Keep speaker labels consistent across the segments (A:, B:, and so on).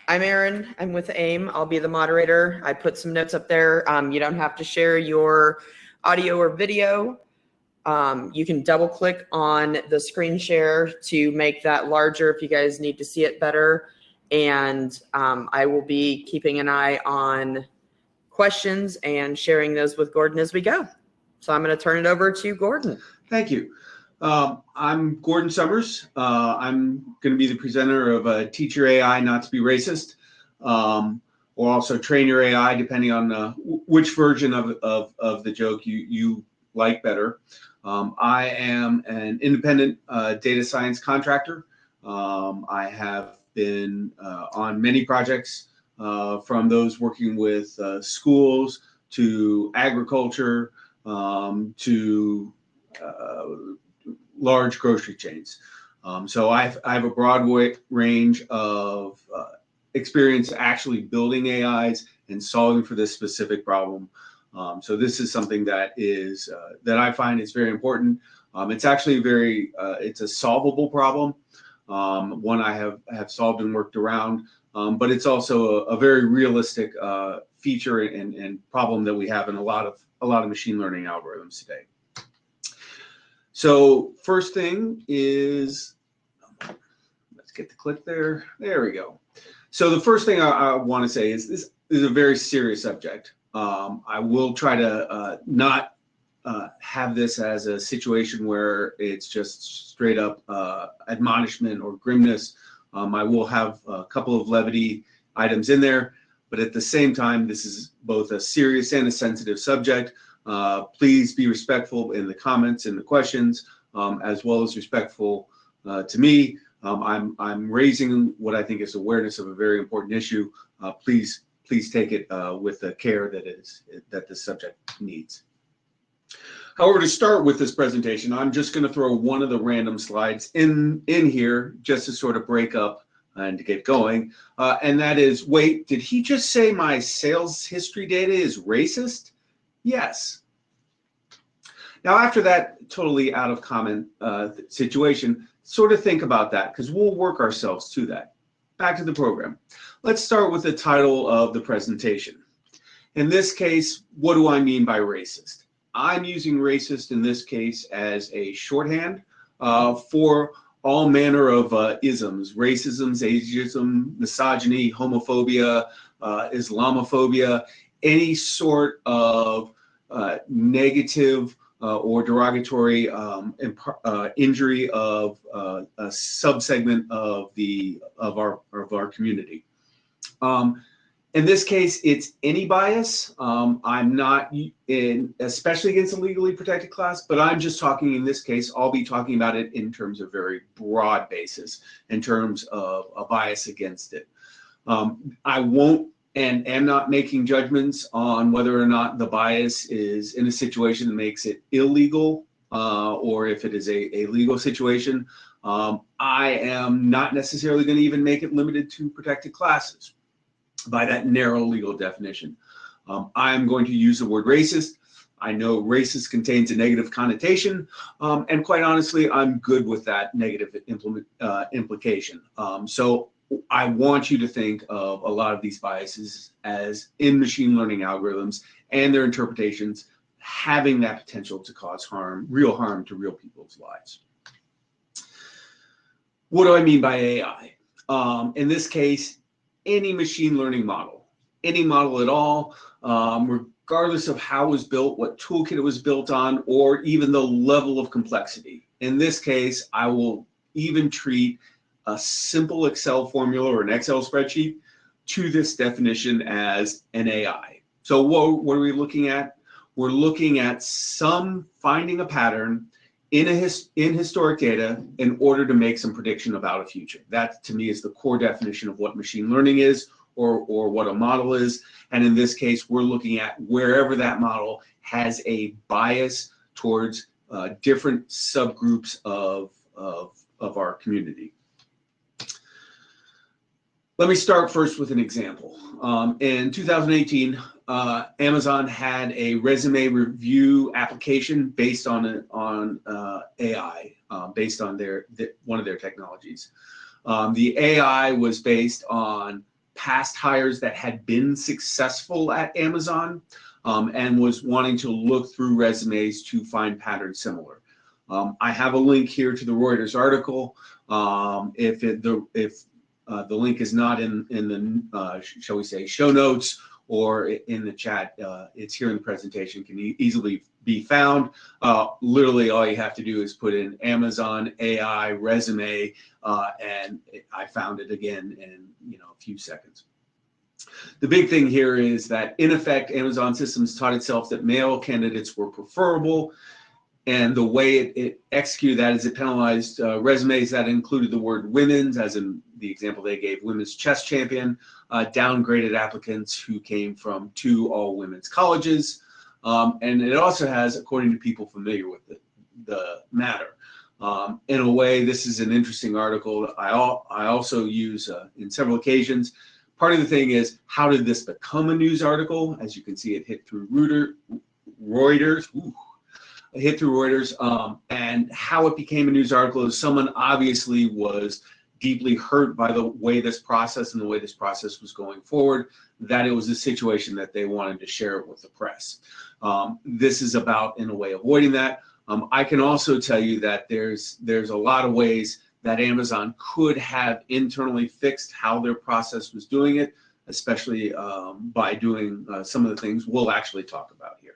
A: I'm Erin. I'm with AIM. I'll be the moderator. I put some notes up there. You don't have to share your audio or video. You can double click on the screen share to make that larger if you guys need to see it better. And I will be keeping an eye on questions and sharing those with Gordon as we go. So I'm going to turn it over to Gordon.
B: Thank you. I'm Gordon Summers. I'm going to be the presenter of Teach Your AI Not to Be Racist, or also Train Your AI, depending on which version of the joke you like better. I am an independent data science contractor. I have been on many projects, from those working with schools to agriculture to large grocery chains. So I have a broad range of experience actually building AIs and solving for this specific problem. So this is something that is that I find is very important. It's actually it's a solvable problem, one I have solved and worked around, but it's also a very realistic feature and problem that we have in a lot of machine learning algorithms today. So first thing is, let's get the click there. There we go. So the first thing I want to say is this is a very serious subject. I will try to not have this as a situation where it's just straight up admonishment or grimness. I will have a couple of levity items in there, but at the same time, this is both a serious and a sensitive subject. Please be respectful in the comments and the questions, as well as respectful to me. I'm raising what I think is awareness of a very important issue. Please take it with the care that this subject needs. However, to start with this presentation, I'm just going to throw one of the random slides in here just to sort of break up and to get going. And that is, wait, did he just say my sales history data is racist? Yes. Now, after that totally out of comment situation, sort of think about that, because we'll work ourselves to that. Back to the program. Let's start with the title of the presentation. In this case, what do I mean by racist? I'm using racist in this case as a shorthand for all manner of isms: racism, ageism, misogyny, homophobia, Islamophobia, any sort of negative or derogatory injury of a subsegment of our community. In this case, it's any bias. I'm not especially against a legally protected class, but I'm just talking in this case, I'll be talking about it in terms of very broad basis, in terms of a bias against it. I won't and am not making judgments on whether or not the bias is in a situation that makes it illegal or if it is a legal situation. I am not necessarily going to even make it limited to protected classes by that narrow legal definition. I'm going to use the word racist. I know racist contains a negative connotation, and quite honestly, I'm good with that negative implication. So I want you to think of a lot of these biases as in machine learning algorithms and their interpretations having that potential to cause harm, real harm to real people's lives. What do I mean by AI? In this case, any machine learning model, any model at all, regardless of how it was built, what toolkit it was built on, or even the level of complexity. In this case, I will even treat a simple Excel formula or an Excel spreadsheet to this definition as an AI. So what are we looking at? We're looking at finding a pattern in historic data in order to make some prediction about a future. That to me is the core definition of what machine learning is, or what a model is. And in this case, we're looking at wherever that model has a bias towards different subgroups of our community. Let me start first with an example. In 2018, Amazon had a resume review application based on AI, based on one of their technologies. The AI was based on past hires that had been successful at Amazon, and was wanting to look through resumes to find patterns similar. I have a link here to the Reuters article. If the link is not in the shall we say show notes or in the chat, it's here in the presentation, can easily be found. Literally all you have to do is put in Amazon AI resume, and I found it again in a few seconds. The big thing here is that in effect, Amazon Systems taught itself that male candidates were preferable, and the way it executed that is it penalized resumes that included the word women's, as in the example they gave, women's chess champion, downgraded applicants who came from 2 all-women's colleges. And it also has, according to people familiar with the matter. In a way, this is an interesting article that I also use in several occasions. Part of the thing is, how did this become a news article? As you can see, it hit through Reuters. It hit through Reuters, and how it became a news article is someone obviously was deeply hurt by the way this process and the way this process was going forward, that it was a situation that they wanted to share it with the press. This is about, in a way, avoiding that. I can also tell you that there's a lot of ways that Amazon could have internally fixed how their process was doing it, especially by doing some of the things we'll actually talk about here.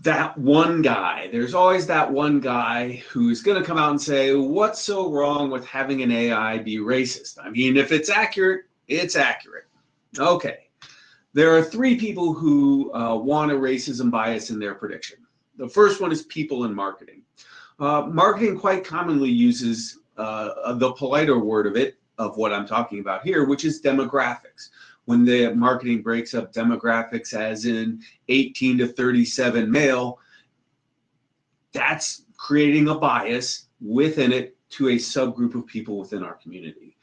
B: That one guy, there's always that one guy who's going to come out and say, what's so wrong with having an AI be racist? I mean, if it's accurate, it's accurate. Okay. There are 3 people who want a racism bias in their prediction. The first one is people in marketing. Marketing quite commonly uses the politer word of what I'm talking about here, which is demographics. When the marketing breaks up demographics as in 18 to 37 male, that's creating a bias within it to a subgroup of people within our community.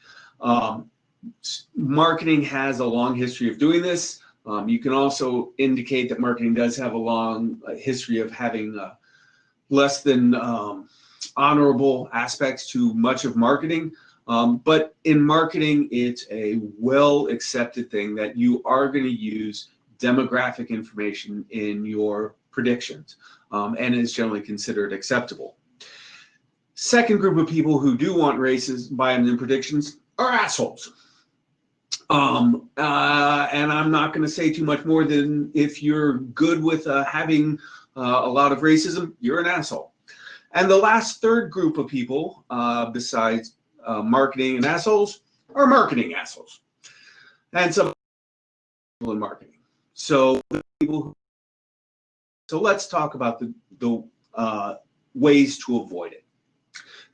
B: Marketing has a long history of doing this. You can also indicate that marketing does have a long history of having less than honorable aspects to much of marketing. But in marketing, it's a well-accepted thing that you are going to use demographic information in your predictions, and is generally considered acceptable. Second group of people who do want racism bias in predictions are assholes. And I'm not going to say too much more than if you're good with having a lot of racism, you're an asshole. And the last third group of people, besides marketing and assholes, are marketing assholes, and some people in marketing. So let's talk about the ways to avoid it.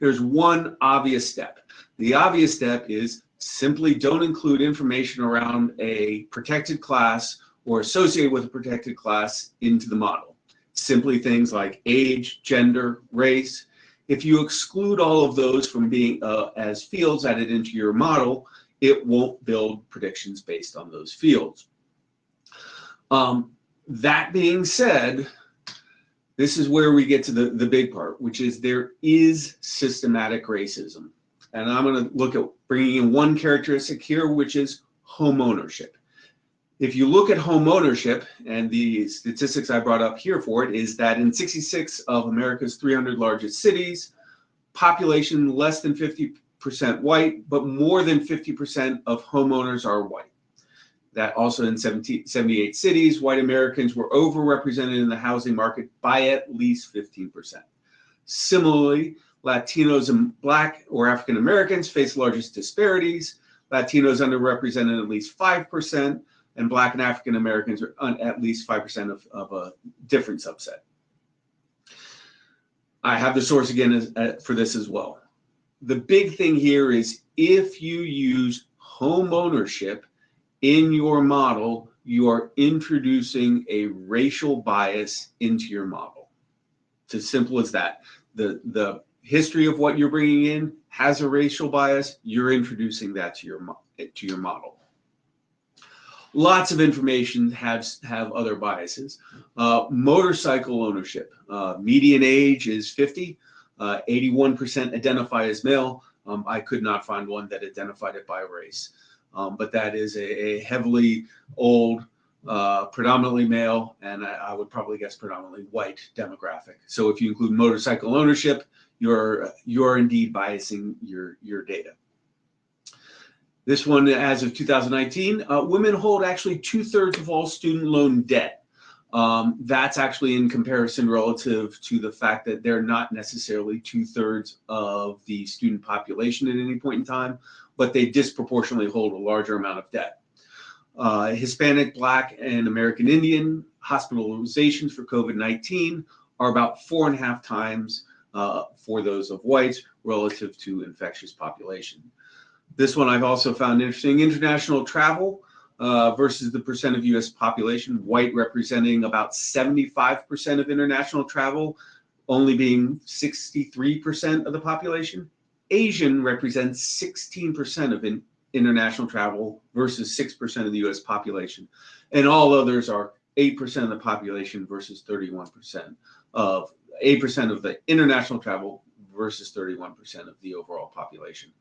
B: There's one obvious step. The obvious step is simply don't include information around a protected class or associated with a protected class into the model. Simply things like age, gender, race. If you exclude all of those from being as fields added into your model, it won't build predictions based on those fields. That being said, this is where we get to the big part, which is there is systematic racism. And I'm going to look at bringing in one characteristic here, which is home ownership. If you look at home ownership, and the statistics I brought up here for it is that in 66 of America's 300 largest cities, population less than 50% white, but more than 50% of homeowners are white. That also in 78 cities, white Americans were overrepresented in the housing market by at least 15%. Similarly, Latinos and Black or African Americans face the largest disparities. Latinos underrepresented at least 5%, and Black and African Americans are at least 5% of a different subset. I have the source again for this as well. The big thing here is if you use home ownership in your model, you are introducing a racial bias into your model. It's as simple as that. The history of what you're bringing in has a racial bias. You're introducing that to your model. Lots of information have other biases. Motorcycle ownership. Median age is 50. 81% identify as male. I could not find one that identified it by race. But that is a heavily old, predominantly male, and I would probably guess predominantly white demographic. So if you include motorcycle ownership, you're indeed biasing your data. This one, as of 2019, women hold actually 2/3 of all student loan debt. That's actually in comparison relative to the fact that they're not necessarily 2/3 of the student population at any point in time, but they disproportionately hold a larger amount of debt. Hispanic, Black, and American Indian hospitalizations for COVID-19 are about 4.5 times for those of whites relative to infectious population. This one I've also found interesting. International travel versus the percent of U.S. population, white representing about 75% of international travel, only being 63% of the population. Asian represents 16% of international travel versus 6% of the U.S. population. And all others are 8% of the population versus 31% of 8% of the international travel versus 31% of the overall population.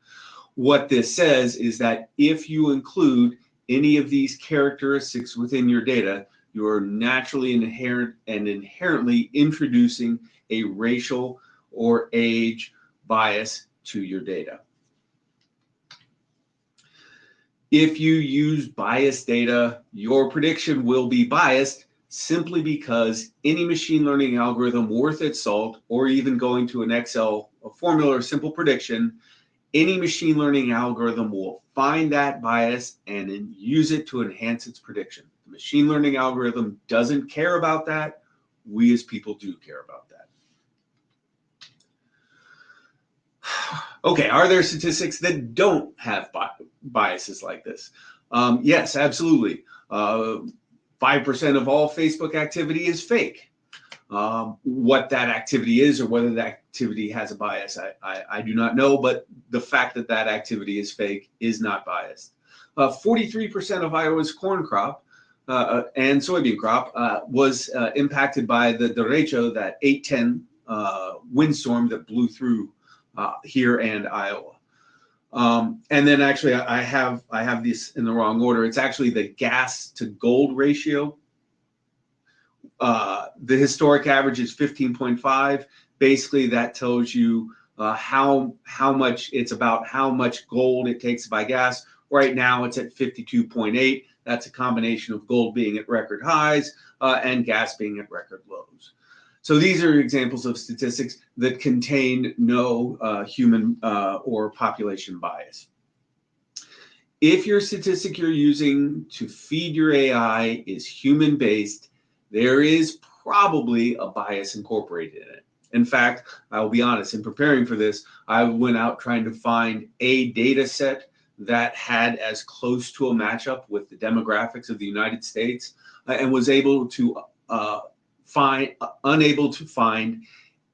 B: What this says is that if you include any of these characteristics within your data, you are naturally inherently introducing a racial or age bias to your data. If you use biased data, your prediction will be biased simply because any machine learning algorithm worth its salt, or even going to an Excel, a formula or simple prediction, any machine learning algorithm will find that bias and then use it to enhance its prediction. The machine learning algorithm doesn't care about that. We as people do care about that. Okay, are there statistics that don't have biases like this? Yes, absolutely. 5% of all Facebook activity is fake. What that activity is or whether that activity has a bias, I do not know, but the fact that that activity is fake is not biased. 43% of Iowa's corn crop and soybean crop was impacted by the derecho, that 810 windstorm that blew through here and Iowa. And then actually I have this in the wrong order. It's actually the gas to gold ratio. The historic average is 15.5. Basically, that tells you how much it's about how much gold it takes to buy gas. Right now, it's at 52.8. That's a combination of gold being at record highs and gas being at record lows. So these are examples of statistics that contain no human or population bias. If your statistic you're using to feed your AI is human-based, there is probably a bias incorporated in it. In fact, I will be honest, in preparing for this, I went out trying to find a data set that had as close to a matchup with the demographics of the United States and was able to unable to find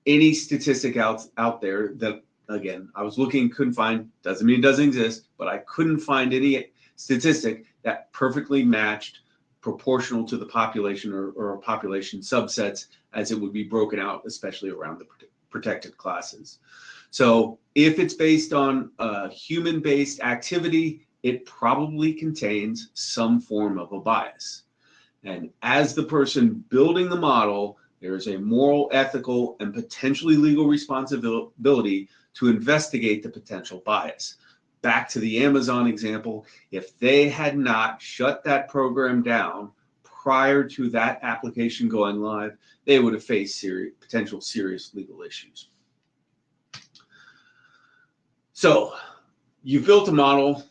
B: any statistic out there that, again, I was looking, couldn't find, doesn't mean it doesn't exist, but I couldn't find any statistic that perfectly matched proportional to the population or population subsets as it would be broken out, especially around the protected classes. So if it's based on human-based activity, it probably contains some form of a bias. And as the person building the model, there is a moral, ethical, and potentially legal responsibility to investigate the potential bias. Back to the Amazon example, if they had not shut that program down prior to that application going live, they would have faced potential serious legal issues. So you've built a model,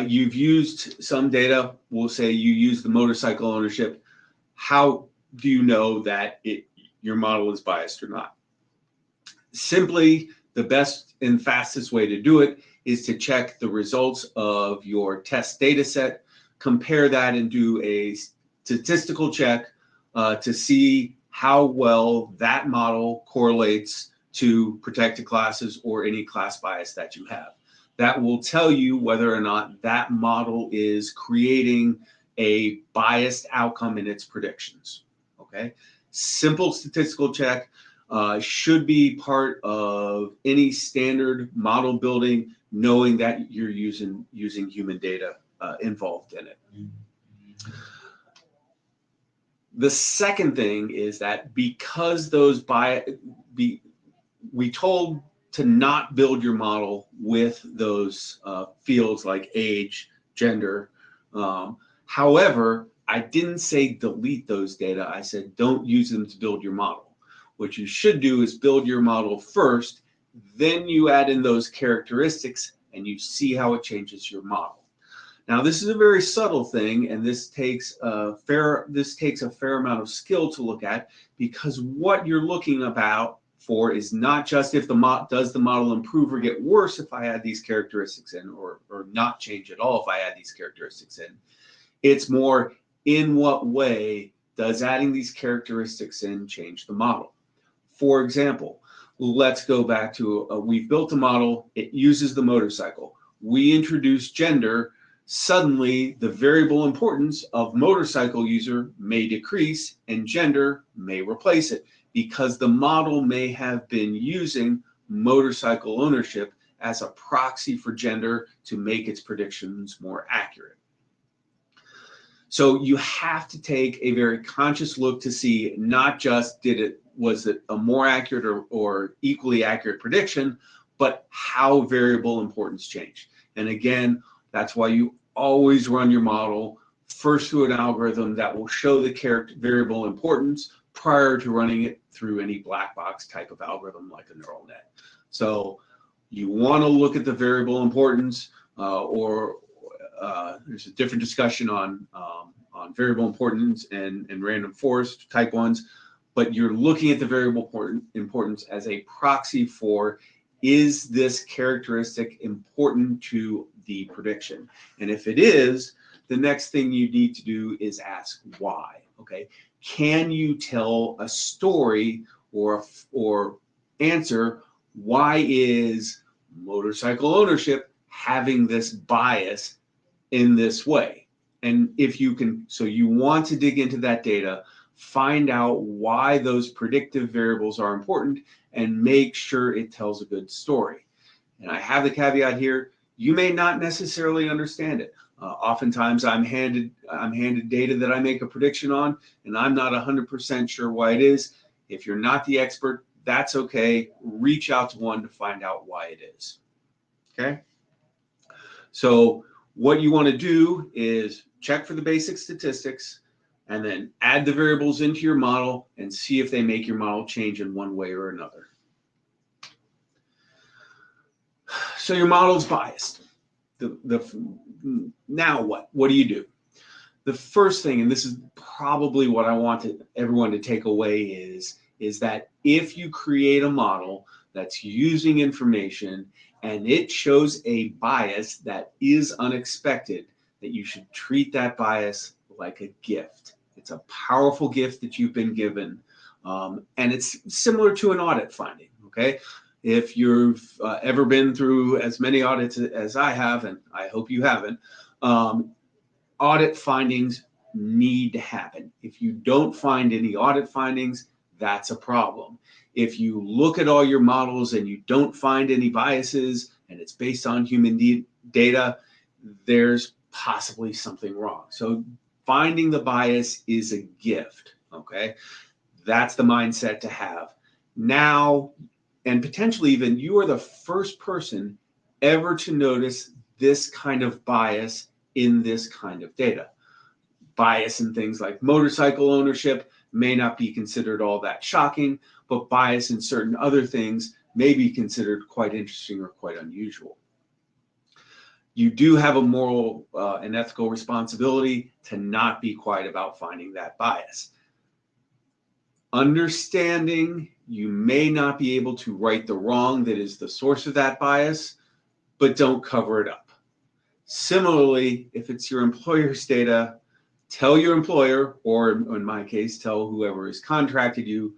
B: you've used some data, we'll say you use the motorcycle ownership. How do you know that your model is biased or not? Simply, the best and fastest way to do it is to check the results of your test data set, compare that and do a statistical check to see how well that model correlates to protected classes or any class bias that you have. That will tell you whether or not that model is creating a biased outcome in its predictions. Okay, simple statistical check. should be part of any standard model building, knowing that you're using human data involved in it. The second thing is that because we told to not build your model with those fields like age, gender. However, I didn't say delete those data. I said don't use them to build your model. What you should do is build your model first, then you add in those characteristics and you see how it changes your model. Now, this is a very subtle thing, and this takes a fair amount of skill to look at, because what you're looking for is not just if does the model improve or get worse if I add these characteristics in, or not change at all if I add these characteristics in. It's more, in what way does adding these characteristics in change the model? For example, let's go back to we've built a model. It uses the motorcycle. We introduce gender. Suddenly, the variable importance of motorcycle user may decrease and gender may replace it, because the model may have been using motorcycle ownership as a proxy for gender to make its predictions more accurate. So you have to take a very conscious look to see not just was it a more accurate or equally accurate prediction, but how variable importance changed. And again, that's why you always run your model first through an algorithm that will show the variable importance prior to running it through any black box type of algorithm like a neural net. So you want to look at the variable importance, or there's a different discussion on variable importance and random forest type ones, but you're looking at the variable importance as a proxy for, is this characteristic important to the prediction? And if it is, the next thing you need to do is ask why. Okay, can you tell a story or answer why is motorcycle ownership having this bias in this way? And if you can, so you want to dig into that data, find out why those predictive variables are important, and make sure it tells a good story. And I have the caveat here, you may not necessarily understand it. Oftentimes I'm handed data that I make a prediction on, and I'm not 100% sure why it is. If you're not the expert, that's okay. Reach out to one to find out why it is. Okay? So what you want to do is check for the basic statistics, and then add the variables into your model and see if they make your model change in one way or another. So your model's biased. Now what? What do you do? The first thing, and this is probably what I want everyone to take away, is that if you create a model that's using information and it shows a bias that is unexpected, that you should treat that bias like a gift. It's a powerful gift that you've been given, and it's similar to an audit finding, okay? If you've ever been through as many audits as I have, and I hope you haven't, audit findings need to happen. If you don't find any audit findings, that's a problem. If you look at all your models and you don't find any biases and it's based on human data, there's possibly something wrong. So finding the bias is a gift, okay? That's the mindset to have. Now, and potentially even, you are the first person ever to notice this kind of bias in this kind of data. Bias in things like motorcycle ownership may not be considered all that shocking, but bias in certain other things may be considered quite interesting or quite unusual. You do have a moral and ethical responsibility to not be quiet about finding that bias. Understanding you may not be able to right the wrong that is the source of that bias, but don't cover it up. Similarly, if it's your employer's data, tell your employer, or in my case, tell whoever has contracted you,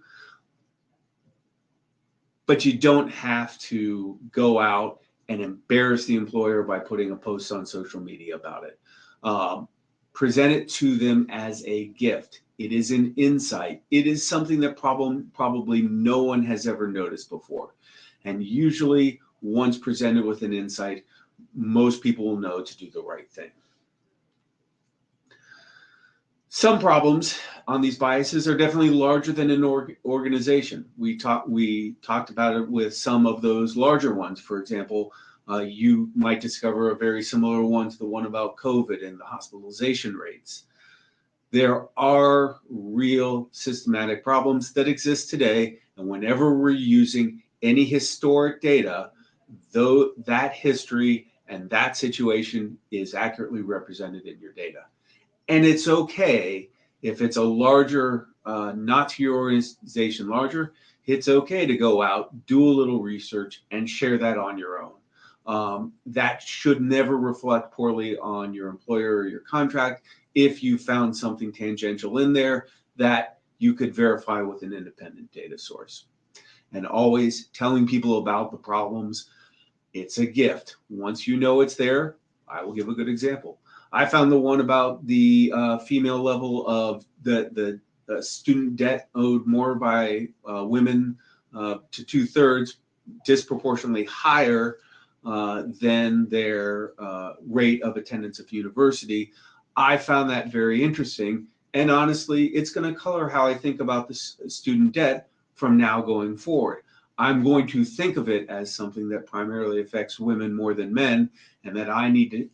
B: but you don't have to go out and embarrass the employer by putting a post on social media about it. present it to them as a gift. It is an insight. It is something that probably no one has ever noticed before. And usually, once presented with an insight, most people will know to do the right thing. Some problems on these biases are definitely larger than an organization. We talked about it with some of those larger ones. For example, you might discover a very similar one to the one about COVID and the hospitalization rates. There are real systematic problems that exist today, and whenever we're using any historic data, though that history and that situation is accurately represented in your data. And it's okay if it's a larger, not to your organization larger, it's okay to go out, do a little research, and share that on your own. That should never reflect poorly on your employer or your contract if you found something tangential in there that you could verify with an independent data source. And always telling people about the problems, it's a gift. Once you know it's there, I will give a good example. I found the one about the female level of the student debt owed more by women to 2/3, disproportionately higher than their rate of attendance at university. I found that very interesting. And honestly, it's going to color how I think about this student debt from now going forward. I'm going to think of it as something that primarily affects women more than men, and that I need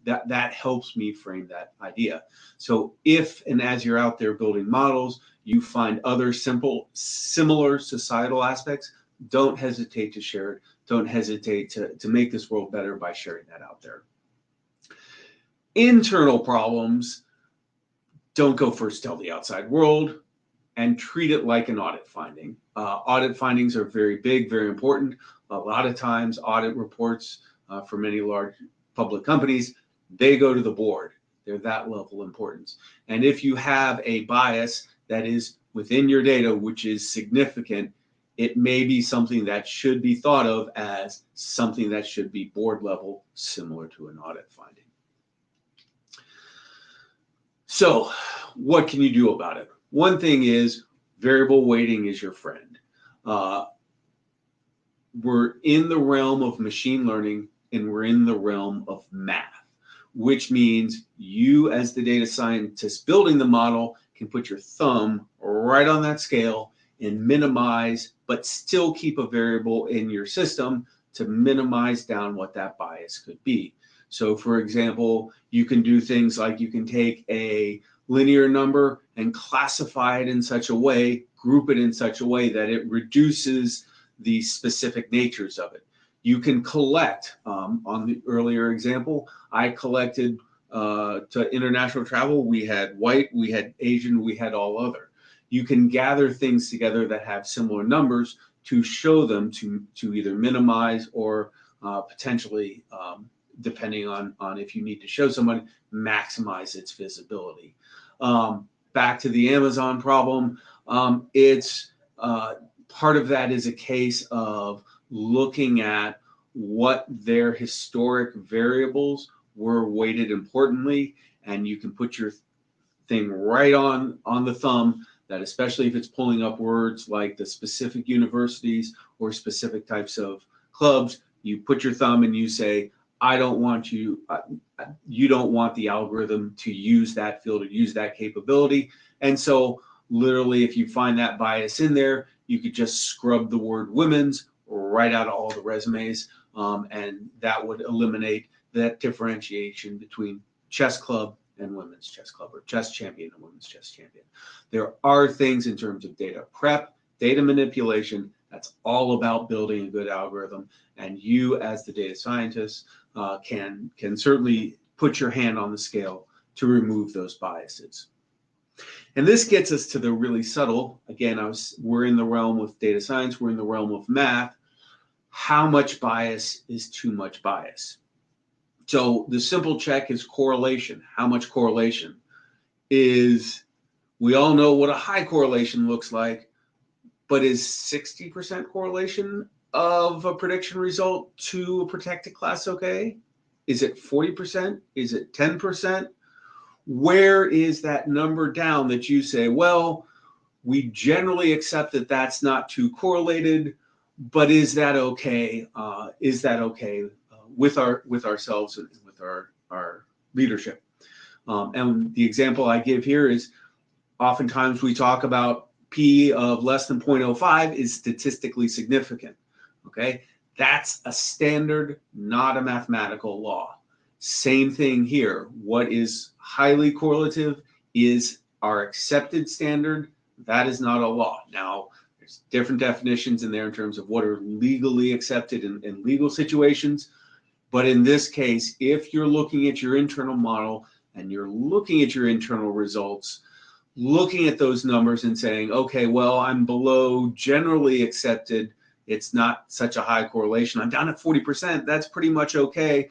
B: that helps me frame that idea. So if and as you're out there building models, you find other similar societal aspects, don't hesitate to share it. Don't hesitate to make this world better by sharing that out there. Internal problems, don't go first tell the outside world, and treat it like an audit finding. Audit findings are very big, very important. A lot of times audit reports for many large public companies, they go to the board. They're that level of importance. And if you have a bias that is within your data, which is significant, it may be something that should be thought of as something that should be board level, similar to an audit finding. So what can you do about it? One thing is variable weighting is your friend. We're in the realm of machine learning and we're in the realm of math, which means you as the data scientist building the model can put your thumb right on that scale and minimize, but still keep a variable in your system to minimize down what that bias could be. So for example, you can do things like you can take a linear number and classify it in such a way, group it in such a way that it reduces the specific natures of it. You can collect, on the earlier example, I collected to international travel, we had white, we had Asian, we had all other. You can gather things together that have similar numbers to show them to either minimize or potentially, depending on if you need to show someone, maximize its visibility. Back to the Amazon problem, it's part of that is a case of looking at what their historic variables were weighted importantly, and you can put your thing right on the thumb that, especially if it's pulling up words like the specific universities or specific types of clubs, you put your thumb and you say, I don't want you, you don't want the algorithm to use that field or use that capability. And so literally, if you find that bias in there, you could just scrub the word women's right out of all the resumes. And that would eliminate that differentiation between chess club and women's chess club, or chess champion and women's chess champion. There are things in terms of data prep, data manipulation, that's all about building a good algorithm. And you as the data scientist can certainly put your hand on the scale to remove those biases. And this gets us to the really subtle, again, we're in the realm of data science, we're in the realm of math. How much bias is too much bias? So the simple check is correlation. How much correlation is, we all know what a high correlation looks like, but is 60% correlation of a prediction result to a protected class okay? Is it 40%? Is it 10%? Where is that number down that you say, well, we generally accept that that's not too correlated, but is that okay? Is that okay with ourselves and with our leadership? And the example I give here is oftentimes we talk about P of less than 0.05 is statistically significant. Okay, that's a standard, not a mathematical law. Same thing here. What is highly correlative is our accepted standard. That is not a law. Now, there's different definitions in there in terms of what are legally accepted in legal situations. But in this case, if you're looking at your internal model and you're looking at your internal results, looking at those numbers and saying, okay, well, I'm below generally accepted. It's not such a high correlation. I'm down at 40%. That's pretty much okay.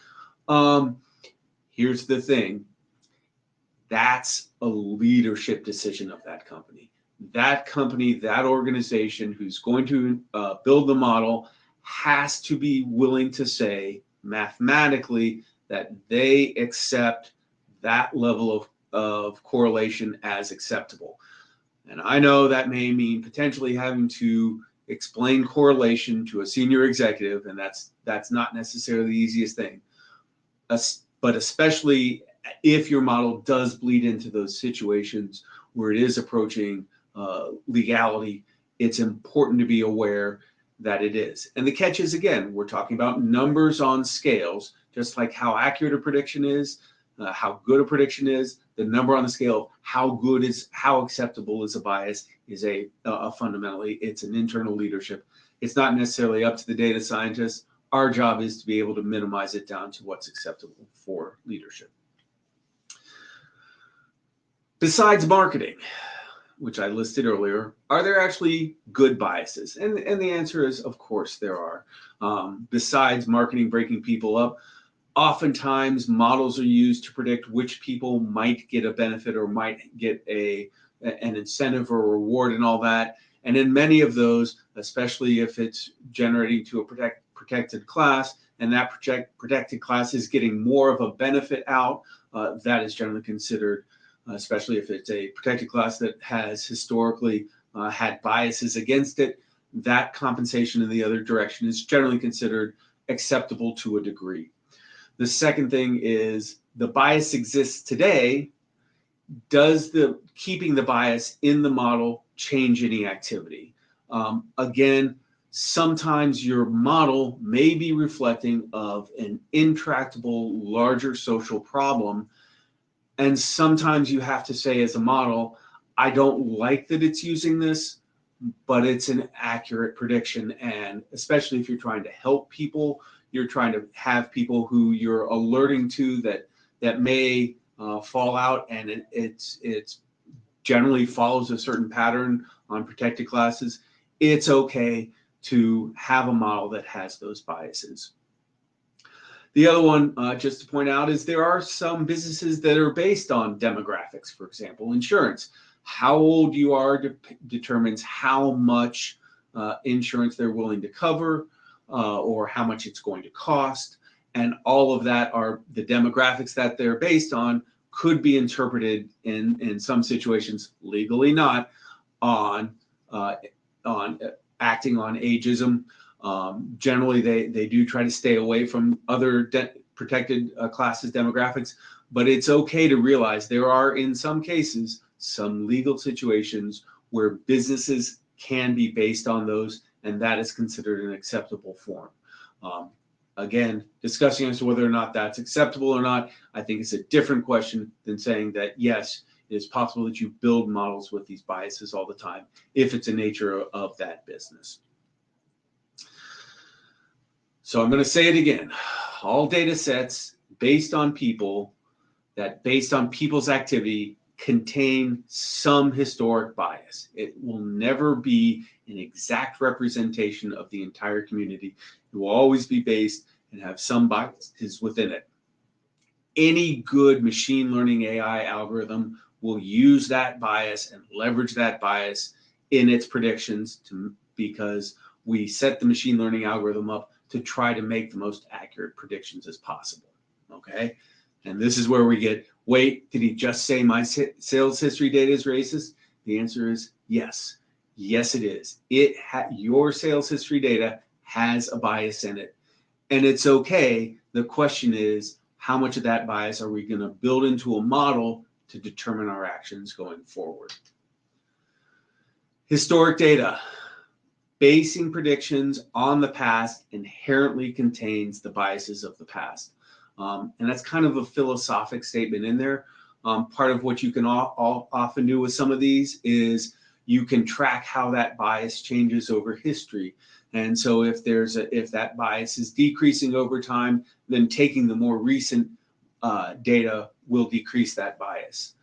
B: Here's the thing. That's a leadership decision of that company. That company, that organization who's going to build the model has to be willing to say mathematically that they accept that level of correlation as acceptable. And I know that may mean potentially having to explain correlation to a senior executive, and that's not necessarily the easiest thing. But especially if your model does bleed into those situations where it is approaching legality, it's important to be aware that it is. And the catch is, again, we're talking about numbers on scales, just like how accurate a prediction is, how good a prediction is. The number on the scale of how acceptable is a bias is a fundamentally, it's an internal leadership. It's not necessarily up to the data scientists. Our job is to be able to minimize it down to what's acceptable for leadership. Besides marketing, which I listed earlier, are there actually good biases? And the answer is, of course, there are. Besides marketing breaking people up, oftentimes models are used to predict which people might get a benefit or might get an incentive or reward and all that. And in many of those, especially if it's generating to a protected class, and that protected class is getting more of a benefit out, that is generally considered, especially if it's a protected class that has historically had biases against it, that compensation in the other direction is generally considered acceptable to a degree. The second thing is the bias exists today. Does keeping the bias in the model change any activity? Again, sometimes your model may be reflecting of an intractable, larger social problem. And sometimes you have to say as a model, I don't like that it's using this, but it's an accurate prediction. And especially if you're trying to help people, you're trying to have people who you're alerting to that may fall out, and it's generally follows a certain pattern on protected classes. It's okay to have a model that has those biases. The other one, just to point out, is there are some businesses that are based on demographics. For example, insurance. How old you are determines how much insurance they're willing to cover, or how much it's going to cost. And all of that are the demographics that they're based on could be interpreted in some situations, legally not, on acting on ageism. Generally, they do try to stay away from other protected classes demographics, but it's okay to realize there are, in some cases, some legal situations where businesses can be based on those, and that is considered an acceptable form. Again, discussing as to whether or not that's acceptable or not, I think it's a different question than saying that, yes, it is possible that you build models with these biases all the time, if it's a nature of that business. So I'm going to say it again. All data sets based on people's activity contain some historic bias. It will never be an exact representation of the entire community. It will always be based and have some biases within it. Any good machine learning AI algorithm will use that bias and leverage that bias in its predictions because we set the machine learning algorithm up to try to make the most accurate predictions as possible. Okay, And this is where we get, wait, did he just say my sales history data is racist? The answer is yes. Yes, it is. Your sales history data has a bias in it. And it's okay. The question is, how much of that bias are we going to build into a model to determine our actions going forward? Historic data. Basing predictions on the past inherently contains the biases of the past. And that's kind of a philosophic statement in there. Part of what you can often do with some of these is you can track how that bias changes over history. And so if that bias is decreasing over time, then taking the more recent data will decrease that bias.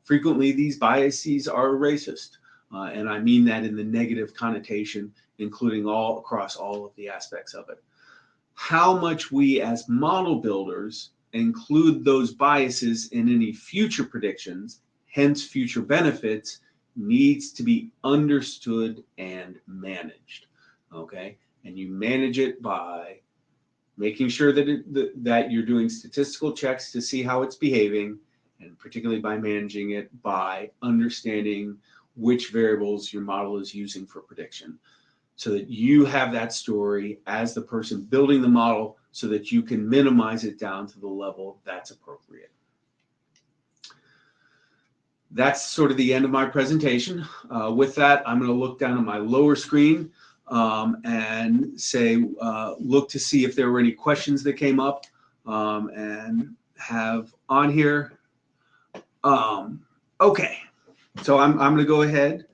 B: Frequently, these biases are racist. And I mean that in the negative connotation, including across all of the aspects of it. How much we as model builders include those biases in any future predictions, hence future benefits, needs to be understood and managed. Okay, and you manage it by making sure that that you're doing statistical checks to see how it's behaving, and particularly by managing it by understanding which variables your model is using for prediction, so that you have that story as the person building the model so that you can minimize it down to the level that's appropriate. That's sort of the end of my presentation. With that, I'm going to look down at my lower screen and say, look to see if there were any questions that came up and have on here. Okay, so I'm going to go ahead.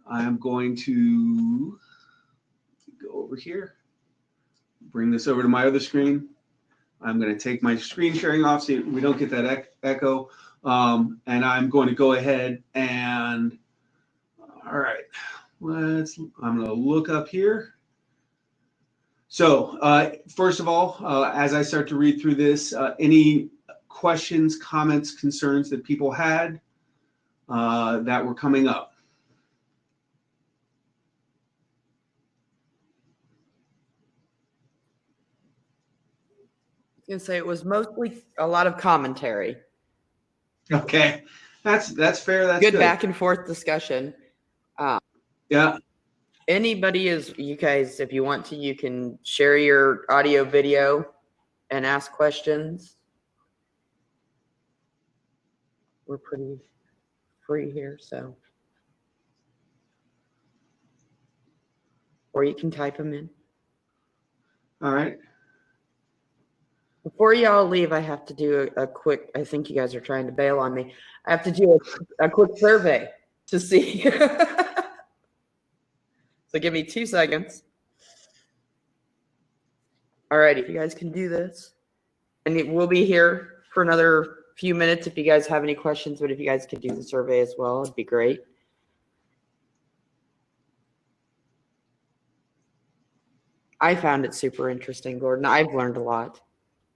B: I'm going to go over here, bring this over to my other screen. I'm going to take my screen sharing off so we don't get that echo. And I'm going to go ahead and, all right, I'm going to look up here. So first of all, as I start to read through this, any questions, comments, concerns that people had that were coming up?
A: I was gonna say it was mostly a lot of commentary.
B: Okay, that's fair. That's
A: good back and forth discussion.
B: Yeah.
A: You guys, if you want to, you can share your audio, video, and ask questions. We're pretty free here, so. Or you can type them in.
B: All right.
A: Before y'all leave, I have to do a quick, I think you guys are trying to bail on me. I have to do a quick survey to see. So give me 2 seconds. All right, if you guys can do this. And we'll be here for another few minutes if you guys have any questions, but if you guys could do the survey as well, it'd be great. I found it super interesting, Gordon. I've learned a lot,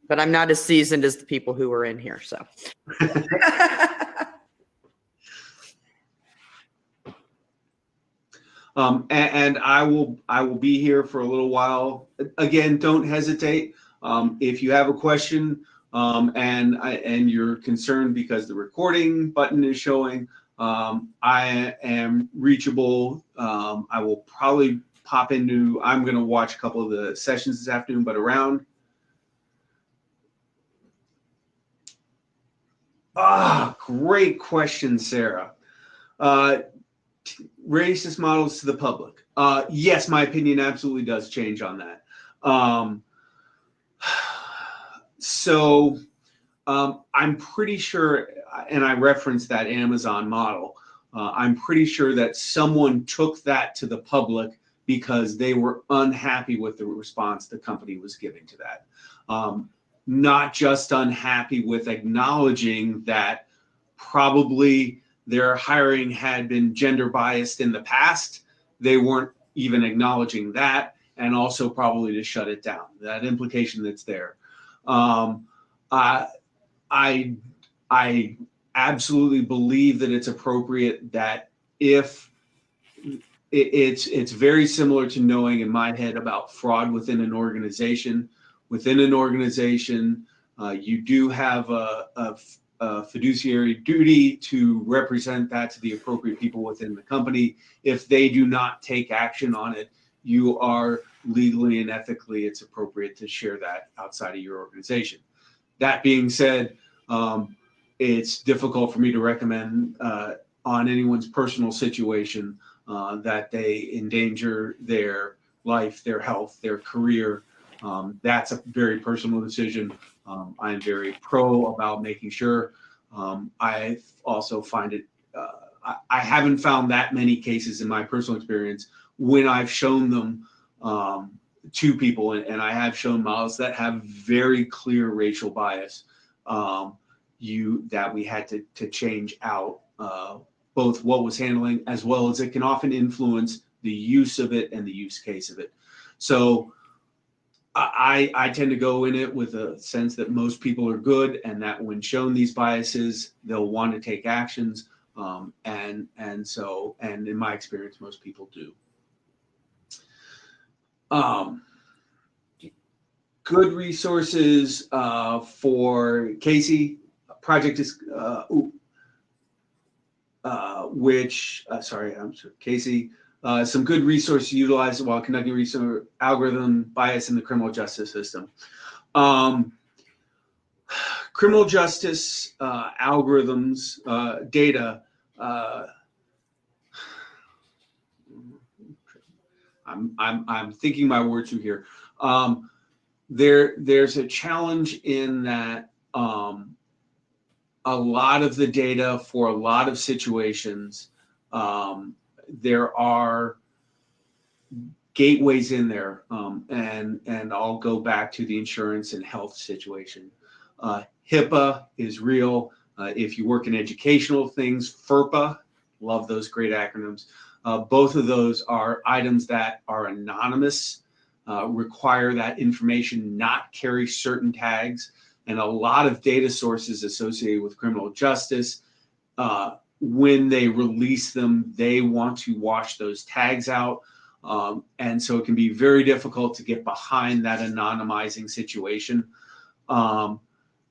A: but I'm not as seasoned as the people who were in here, so.
B: And I will be here for a little while. Again, don't hesitate. If you have a question and you're concerned because the recording button is showing, I am reachable. I will probably pop into, I'm going to watch a couple of the sessions this afternoon, but around. Great question, Sarah. Racist models to the public. Yes, my opinion absolutely does change on that. I'm pretty sure, and I referenced that Amazon model, I'm pretty sure that someone took that to the public because they were unhappy with the response the company was giving to that. Not just unhappy with acknowledging that probably their hiring had been gender biased in the past. They weren't even acknowledging that, and also probably to shut it down, that implication that's there. I absolutely believe that it's appropriate that if it's very similar to knowing in my head about fraud within an organization. Within an organization, You do have a fiduciary duty to represent that to the appropriate people within the company. If they do not take action on it, you are legally and ethically, it's appropriate to share that outside of your organization. That being said, it's difficult for me to recommend on anyone's personal situation that they endanger their life, their health, their career. That's a very personal decision. I am very pro about making sure. I also find it, I haven't found that many cases in my personal experience when I've shown them to people, and I have shown models that have very clear racial bias, that we had to change out both what was handling, as well as it can often influence the use of it and the use case of it. So I tend to go in it with a sense that most people are good, and that when shown these biases, they'll want to take actions. And in my experience, most people do. Good resources for Casey project is Casey. Some good resources utilized while conducting research: algorithm bias in the criminal justice system. Criminal justice algorithms data. I'm thinking my words through here. There's a challenge in that a lot of the data for a lot of situations, there are gateways in there, and I'll go back to the insurance and health situation. HIPAA is real. If you work in educational things, FERPA, love those great acronyms. Both of those are items that are anonymous, require that information not carry certain tags, and a lot of data sources associated with criminal justice, when they release them, they want to wash those tags out. And so it can be very difficult to get behind that anonymizing situation.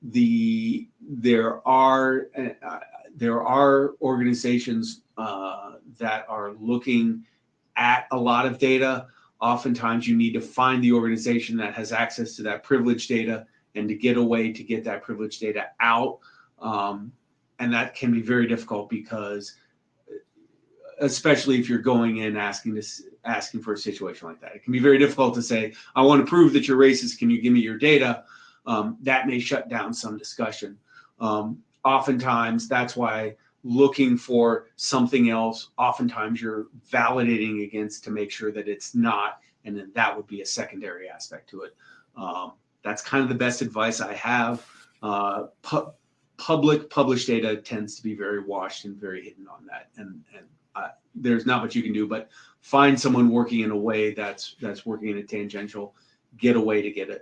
B: There are organizations that are looking at a lot of data. Oftentimes you need to find the organization that has access to that privileged data, and to get a way to get that privileged data out. And that can be very difficult, because especially if you're going in asking for a situation like that, it can be very difficult to say, I want to prove that you're racist, can you give me your data? That may shut down some discussion. Oftentimes, that's why looking for something else, oftentimes you're validating against to make sure that it's not, and then that would be a secondary aspect to it. That's kind of the best advice I have. Public published data tends to be very washed and very hidden on that, and there's not much you can do but find someone working in a way that's working in a tangential, get a way to get a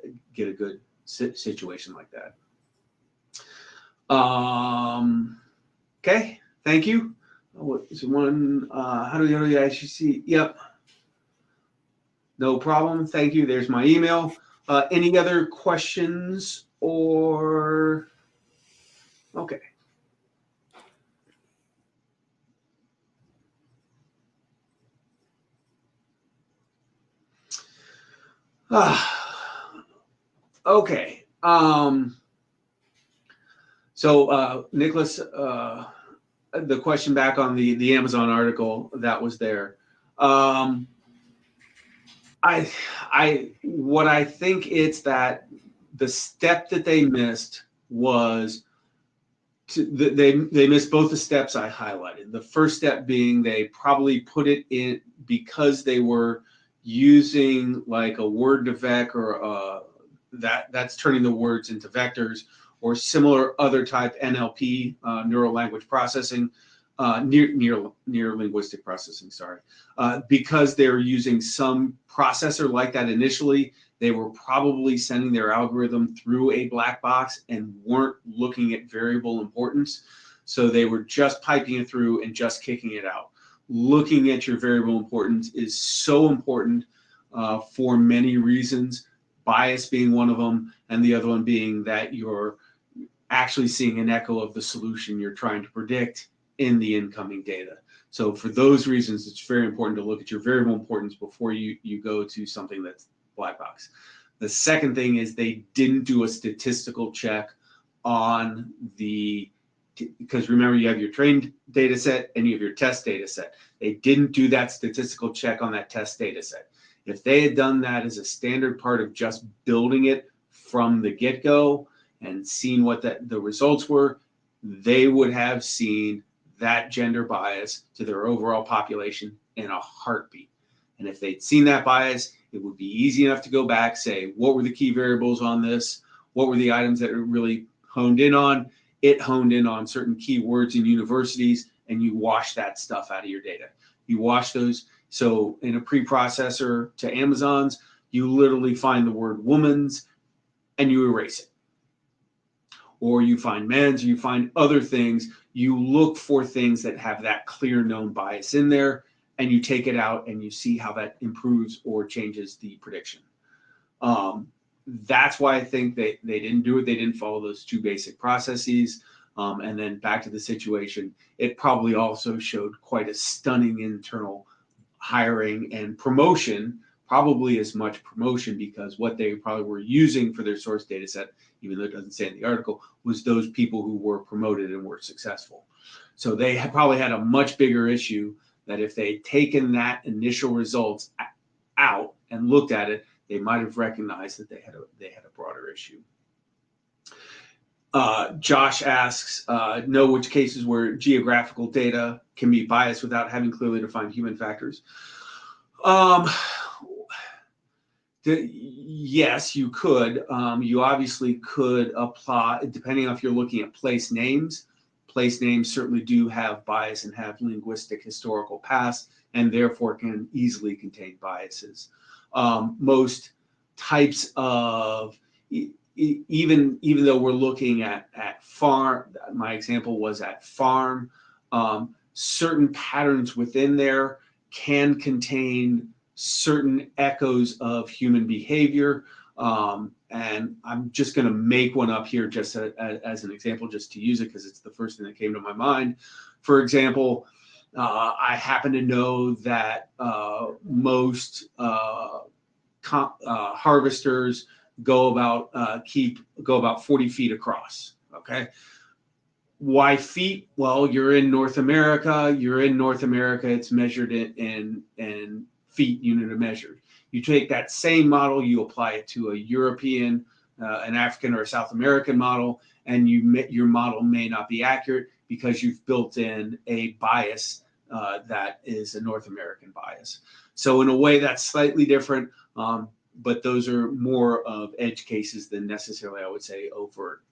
B: good situation like that. Okay, thank you. What is one? How do you actually see? Yep. No problem. Thank you. There's my email. Any other questions or? Okay. Okay. So Nicholas, the question back on the Amazon article that was there. What I think it's that the step that they missed was they missed both the steps I highlighted. The first step being they probably put it in because they were using like a word to vec, or that's turning the words into vectors, or similar other type NLP, neural language processing, near linguistic processing, sorry. Because they're using some processor like that initially, they were probably sending their algorithm through a black box and weren't looking at variable importance. So they were just piping it through and just kicking it out. Looking at your variable importance is so important for many reasons. bias being one of them, and the other one being that you're actually seeing an echo of the solution you're trying to predict in the incoming data. So for those reasons, it's very important to look at your variable importance before you go to something that's black box. The second thing is they didn't do a statistical check on because remember, you have your trained data set and you have your test data set. They didn't do that statistical check on that test data set. If they had done that as a standard part of just building it from the get-go and seen what the results were, they would have seen that gender bias to their overall population in a heartbeat. And if they'd seen that bias, it would be easy enough to go back, say, what were the key variables on this? What were the items that it really honed in on? It honed in on certain keywords in universities, and you wash that stuff out of your data. You wash those. So in a preprocessor to Amazon's, you literally find the word woman's and you erase it. Or you find men's, or you find other things. You look for things that have that clear known bias in there, and you take it out and you see how that improves or changes the prediction. That's why I think they didn't do it. They didn't follow those two basic processes. And then back to the situation, it probably also showed quite a stunning internal hiring and promotion, probably as much promotion, because what they probably were using for their source data set, even though it doesn't say in the article, was those people who were promoted and were successful. So they probably had a much bigger issue that if they'd taken that initial results out and looked at it, they might have recognized that they had a broader issue. Josh asks, know which cases where geographical data can be biased without having clearly defined human factors. Yes, you could. You obviously could apply, depending on if you're looking at place names. Place names certainly do have bias and have linguistic historical past, and therefore can easily contain biases. Most types of, even though we're looking at farm, my example was at farm, certain patterns within there can contain certain echoes of human behavior. And I'm just going to make one up here just as an example, just to use it because it's the first thing that came to my mind. For example, I happen to know that most harvesters go about 40 feet across. Okay. Why feet? Well, you're in North America. It's measured in feet, unit of measure. You take that same model, you apply it to a European, an African, or a South American model, and your model may not be accurate because you've built in a bias that is a North American bias. So in a way, that's slightly different, but those are more of edge cases than necessarily, I would say, overt.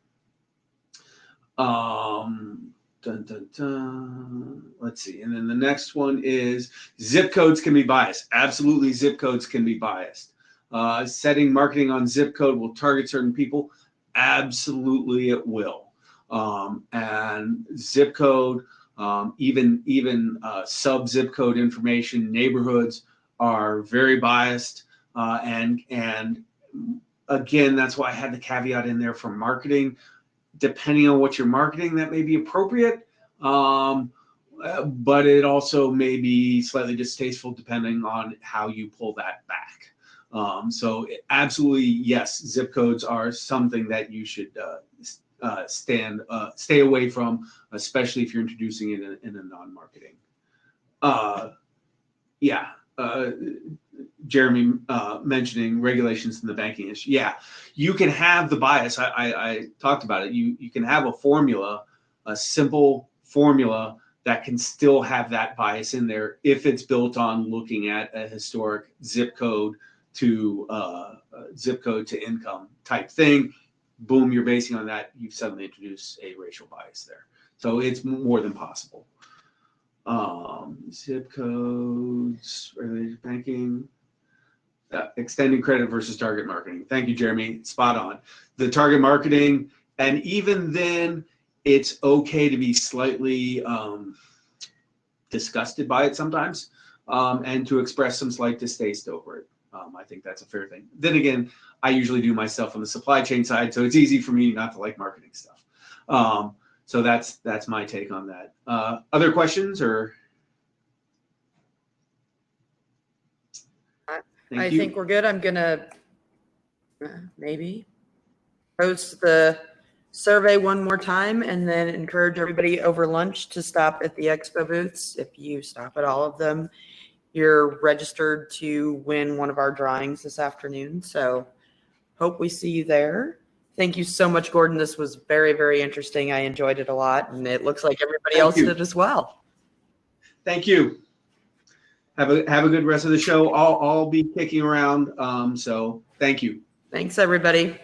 B: Let's see. And then the next one is zip codes can be biased. Absolutely, zip codes can be biased. Setting marketing on zip code will target certain people. Absolutely, it will. And zip code, even sub-zip code information, neighborhoods are very biased. And again, that's why I had the caveat in there for marketing. Depending on what you're marketing, that may be appropriate, but it also may be slightly distasteful depending on how you pull that back. So absolutely, yes, zip codes are something that you should stay away from, especially if you're introducing it in a non-marketing. Jeremy mentioning regulations in the banking industry. Yeah, you can have the bias. I talked about it. You can have a formula, a simple formula that can still have that bias in there if it's built on looking at a historic zip code to income type thing. Boom, you're basing on that. You've suddenly introduced a racial bias there. So it's more than possible. Zip codes, regulated banking. Extending credit versus target marketing. Thank you, Jeremy. Spot on. The target marketing, and even then, it's okay to be slightly disgusted by it sometimes, and to express some slight distaste over it. I think that's a fair thing. Then again, I usually do myself on the supply chain side, so it's easy for me not to like marketing stuff. So that's my take on that. Other questions or?
A: I think we're good. I'm gonna maybe post the survey one more time and then encourage everybody over lunch to stop at the expo booths. If you stop at all of them, you're registered to win one of our drawings this afternoon. So hope we see you there. Thank you so much, Gordon. This was very, very interesting. I enjoyed it a lot, and it looks like everybody else did as well.
B: Thank you. Have a good rest of the show. I'll be kicking around. So thank you.
A: Thanks, everybody.